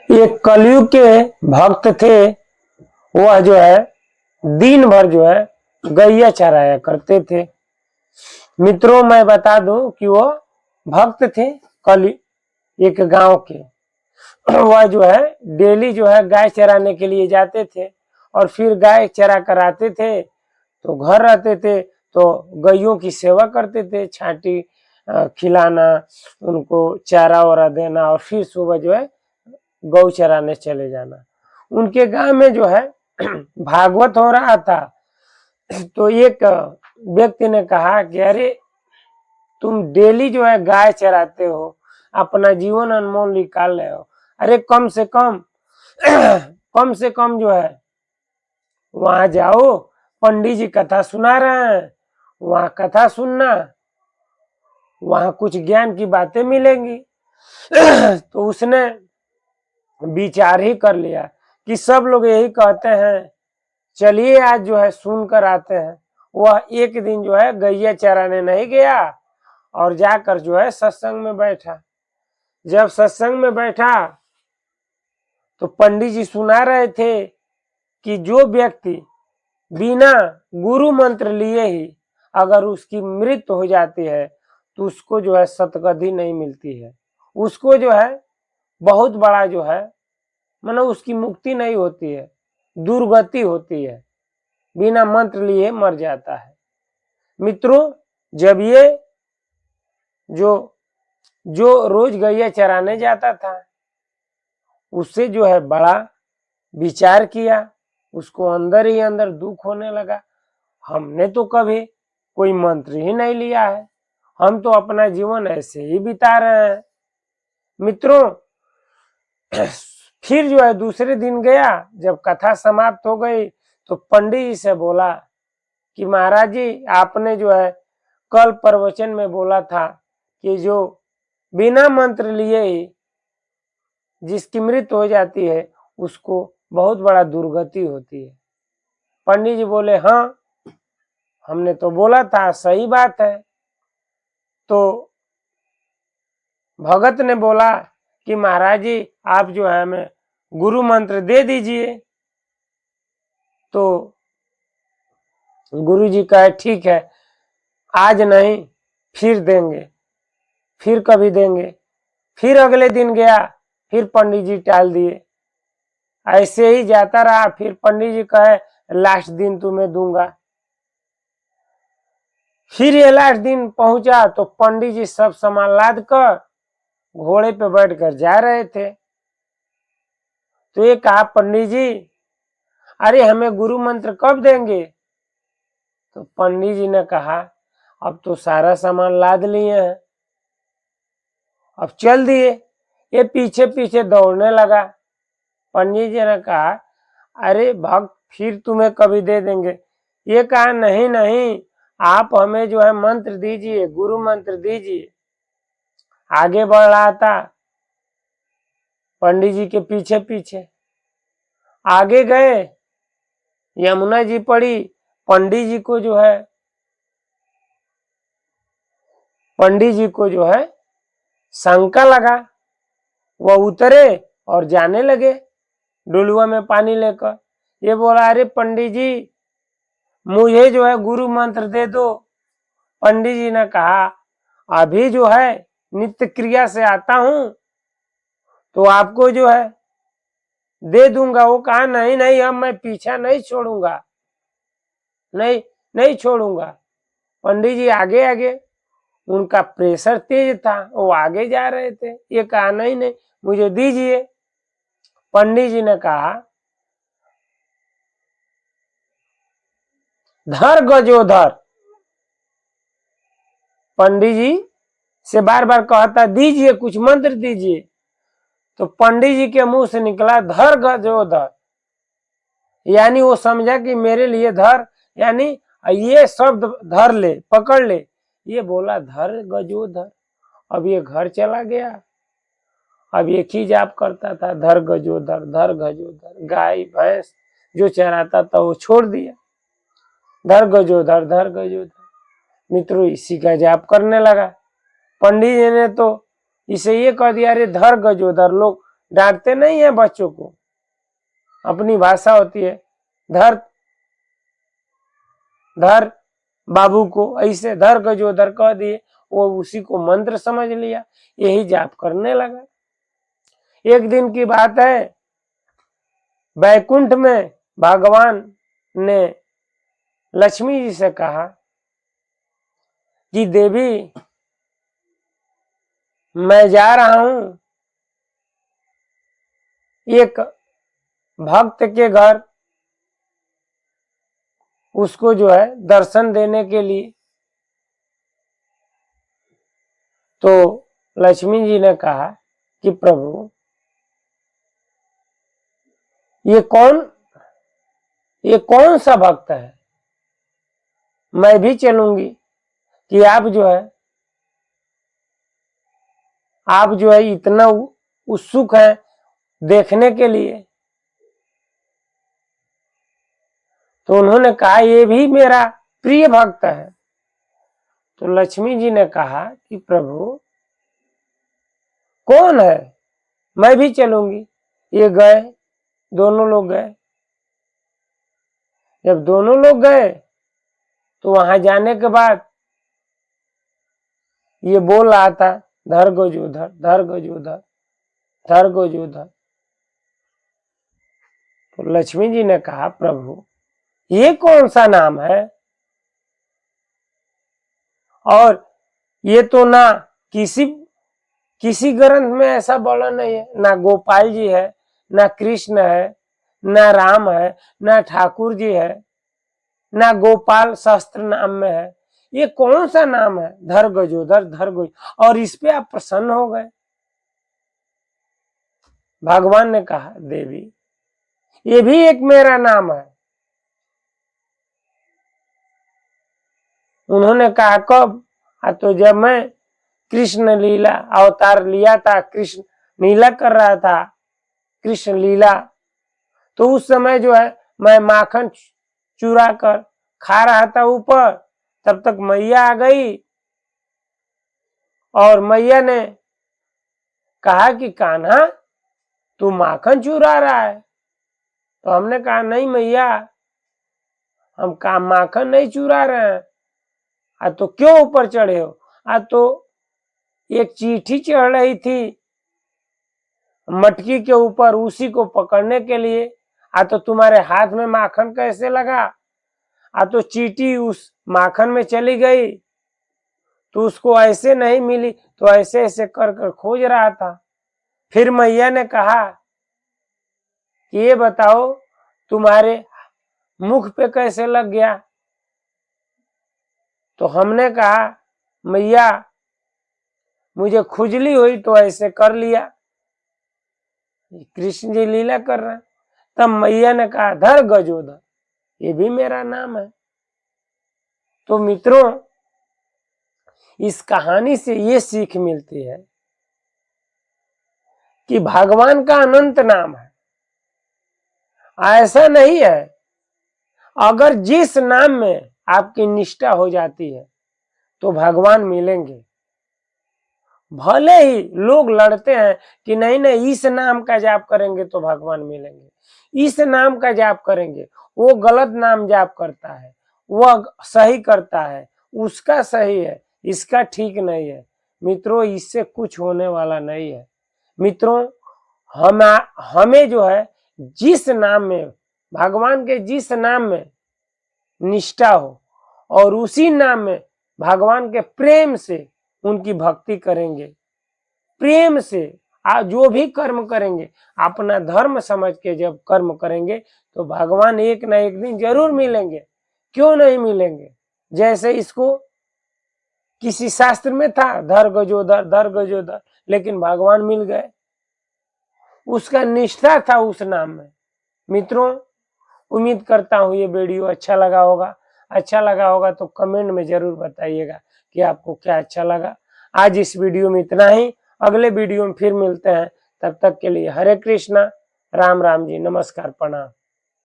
एक कलयुग के भक्त थे, वह जो है दिन भर जो है गैया चराया करते थे। मित्रों मैं बता दूं कि वो भक्त थे एक गांव के। वह जो है डेली जो है गाय चराने के लिए जाते थे और फिर गाय चरा कर आते थे तो घर रहते थे तो गैयों की सेवा करते थे, छांटी खिलाना, उनको चारा वारा देना और फिर सुबह जो है गौ चराने चले जाना। उनके गांव में जो है भागवत हो रहा था तो एक व्यक्ति ने कहा कि अरे तुम डेली जो है गाय चराते हो, अपना जीवन अनमोल निकाल रहे हो, अरे कम से कम कम से कम जो है वहां जाओ, पंडित जी कथा सुना रहे हैं, वहां कथा सुनना, वहां कुछ ज्ञान की बातें मिलेंगी। तो उसने विचार ही कर लिया कि सब लोग यही कहते हैं, चलिए आज जो है सुनकर आते हैं। वह एक दिन जो है गैया चराने नहीं गया और जाकर जो है सत्संग में बैठा। जब सत्संग में बैठा तो पंडित जी सुना रहे थे कि जो व्यक्ति बिना गुरु मंत्र लिए ही अगर उसकी मृत्यु हो जाती है तो उसको जो है सतगति नहीं मिलती है, उसको जो है बहुत बड़ा जो है मतलब उसकी मुक्ति नहीं होती है, दुर्गति होती है, बिना मंत्र लिए मर जाता है। मित्रों जब ये जो रोज गैया चराने जाता था उससे जो है बड़ा विचार किया, उसको अंदर ही अंदर दुख होने लगा, हमने तो कभी कोई मंत्र ही नहीं लिया है, हम तो अपना जीवन ऐसे ही बिता रहे हैं। मित्रों फिर जो है दूसरे दिन गया, जब कथा समाप्त हो गई तो पंडित जी से बोला कि महाराज जी आपने जो है कल प्रवचन में बोला था कि जो बिना मंत्र लिए ही जिसकी मृत्यु हो जाती है उसको बहुत बड़ा दुर्गति होती है। पंडित जी बोले हाँ हमने तो बोला था, सही बात है। तो भगत ने बोला कि महाराज जी आप जो है हमें गुरु मंत्र दे दीजिए। तो गुरु जी कहे ठीक है, आज नहीं फिर देंगे, फिर कभी देंगे। फिर अगले दिन गया, फिर पंडित जी टाल दिए, ऐसे ही जाता रहा। फिर पंडित जी कहे लास्ट दिन तुम्हें दूंगा। फिर ये लास्ट दिन पहुंचा तो पंडित जी सब सामान लाद कर घोड़े पे बैठकर जा रहे थे। तो ये कहा पंडित जी अरे हमें गुरु मंत्र कब देंगे? तो पंडित जी ने कहा अब तो सारा सामान लाद लिए हैं, अब चल दिए। ये पीछे पीछे दौड़ने लगा। पंडित जी ने कहा अरे भक्त फिर तुम्हें कभी दे देंगे। ये कहा नहीं नहीं आप हमें जो है मंत्र दीजिए, गुरु मंत्र दीजिए। आगे बढ़ रहा था पंडित जी के पीछे पीछे। आगे गए, यमुना जी पड़ी, पंडित जी को जो है शंका लगा। वह उतरे और जाने लगे डुलुआ में पानी लेकर। ये बोला अरे पंडित जी मुझे जो है गुरु मंत्र दे दो। पंडित जी ने कहा अभी जो है नित्य क्रिया से आता हूं तो आपको जो है दे दूंगा। वो कहा नहीं नहीं अब मैं पीछा नहीं छोड़ूंगा, नहीं छोड़ूंगा। पंडित जी आगे आगे, उनका प्रेशर तेज था, वो आगे जा रहे थे। ये कहा नहीं नहीं मुझे दीजिए। पंडित जी ने कहा धर गजोधर। पंडित जी से बार बार कहता दीजिए कुछ मंत्र दीजिए। तो पंडित जी के मुंह से निकला धर गजोधर, यानी वो समझा कि मेरे लिए धर यानी ये शब्द धर ले, पकड़ ले। ये बोला धर गजोधर। अब ये घर चला गया। अब एक ही जाप करता था धर गजोधर धर गजोधर। गाय भैंस जो चराता था वो छोड़ दिया, धर गजोधर धर गजोधर। मित्रों इसी का जाप करने लगा। पंडित जी ने तो इसे ये कह दिया अरे धर गजोधर। लोग डांटते नहीं है बच्चों को, अपनी भाषा होती है, धर धर बाबू को, ऐसे धर गजोधर कह दिए, वो उसी को मंत्र समझ लिया, यही जाप करने लगा। एक दिन की बात है, बैकुंठ में भगवान ने लक्ष्मी जी से कहा कि देवी मैं जा रहा हूं एक भक्त के घर, उसको जो है दर्शन देने के लिए। तो लक्ष्मी जी ने कहा कि प्रभु ये कौन सा भक्त है, मैं भी चलूंगी, कि आप जो है इतना उत्सुक है देखने के लिए। तो उन्होंने कहा ये भी मेरा प्रिय भक्त है। तो लक्ष्मी जी ने कहा कि प्रभु कौन है, मैं भी चलूंगी। ये गए, दोनों लोग गए। जब दोनों लोग गए तो वहां जाने के बाद ये बोल रहा था, धर गजोधर, धर गजोधर, धर गजोधर। तो लक्ष्मी जी ने कहा प्रभु ये कौन सा नाम है, और ये तो ना किसी ग्रंथ में ऐसा बोला नहीं है, ना गोपाल जी है, ना कृष्ण है, ना राम है, ना ठाकुर जी है, ना गोपाल शास्त्र नाम में है। ये कौन सा नाम है, धर गजोधर, धर गजोधर, और इस पे आप प्रसन्न हो गए। भगवान ने कहा देवी ये भी एक मेरा नाम है। उन्होंने कहा कब? तो जब मैं कृष्ण लीला अवतार लिया था, कृष्ण लीला कर रहा था, कृष्ण लीला, तो उस समय जो है मैं माखन चुरा कर खा रहा था ऊपर, तब तक मैया आ गई और मैया ने कहा कि कान्हा तू माखन चुरा रहा है। तो हमने कहा नहीं मैया, हम माखन नहीं चुरा रहे हैं। तो क्यों ऊपर चढ़े हो? तो एक चींटी चढ़ रही थी मटकी के ऊपर, उसी को पकड़ने के लिए। तो तुम्हारे हाथ में माखन कैसे लगा? तो चींटी उस माखन में चली गई, तो उसको ऐसे नहीं मिली, तो ऐसे ऐसे कर कर खोज रहा था। फिर मैया ने कहा कि ये बताओ तुम्हारे मुख पे कैसे लग गया? तो हमने कहा मैया मुझे खुजली हुई तो ऐसे कर लिया। कृष्ण जी लीला कर रहे हैं। तब मैया ने कहा धर गजोधर, ये भी मेरा नाम है। तो मित्रों इस कहानी से ये सीख मिलती है कि भगवान का अनंत नाम है। ऐसा नहीं है, अगर जिस नाम में आपकी निष्ठा हो जाती है तो भगवान मिलेंगे। भले ही लोग लड़ते हैं कि नहीं नहीं इस नाम का जाप करेंगे तो भगवान मिलेंगे, इस नाम का जाप करेंगे, वो गलत नाम जाप करता है, वह सही करता है, उसका सही है, इसका ठीक नहीं है। मित्रों इससे कुछ होने वाला नहीं है। मित्रों हमें जो है जिस नाम में, भगवान के जिस नाम में निष्ठा हो और उसी नाम में भगवान के प्रेम से उनकी भक्ति करेंगे, प्रेम से जो भी कर्म करेंगे अपना धर्म समझ के जब कर्म करेंगे तो भगवान एक ना एक दिन जरूर मिलेंगे। क्यों नहीं मिलेंगे? जैसे इसको किसी शास्त्र में था धर गजोधर, धर गजोधर, लेकिन भगवान मिल गए, उसका निष्ठा था उस नाम में। मित्रों उम्मीद करता हूं ये वीडियो अच्छा लगा होगा। अच्छा लगा होगा तो कमेंट में जरूर बताइएगा कि आपको क्या अच्छा लगा। आज इस वीडियो में इतना ही, अगले वीडियो में फिर मिलते हैं। तब तक के लिए हरे कृष्णा, राम राम जी, नमस्कार, प्रणाम।